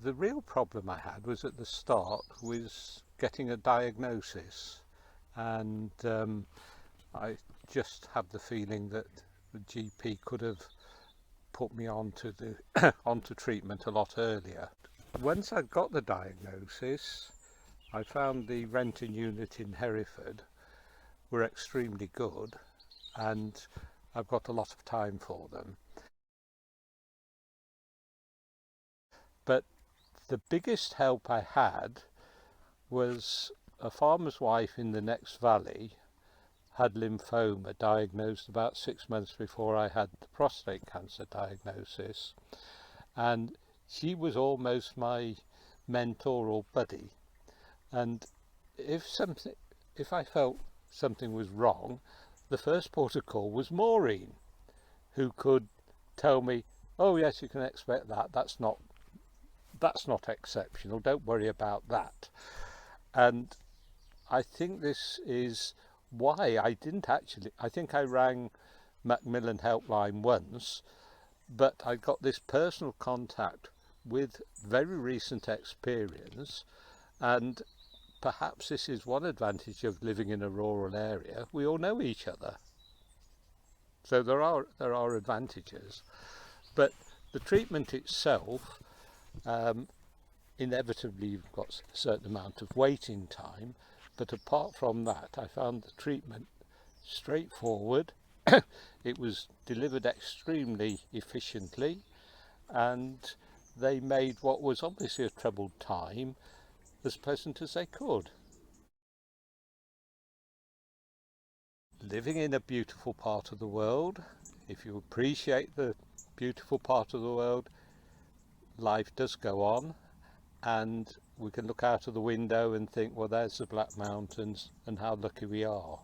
The real problem I had was at the start was getting a diagnosis, and I just had the feeling that the GP could have put me onto the onto treatment a lot earlier. Once I got the diagnosis, I found the renting unit in Hereford were extremely good, and I've got a lot of time for them. But the biggest help I had was a farmer's wife in the next valley had lymphoma diagnosed about 6 months before I had the prostate cancer diagnosis, and she was almost my mentor or buddy. And if I felt something was wrong, the first port of call was Maureen, who could tell me, oh yes, you can expect that, that's not exceptional, don't worry about that. And I think this is why I think I rang Macmillan Helpline once, but I got this personal contact with very recent experience, and perhaps this is one advantage of living in a rural area. We all know each other, so there are advantages. But the treatment itself, inevitably you've got a certain amount of waiting time, but apart from that, I found the treatment straightforward. It was delivered extremely efficiently, and they made what was obviously a troubled time as pleasant as they could. Living in a beautiful part of the world, if you appreciate the beautiful part of the world, life does go on, and we can look out of the window and think, well, there's the Black Mountains and how lucky we are.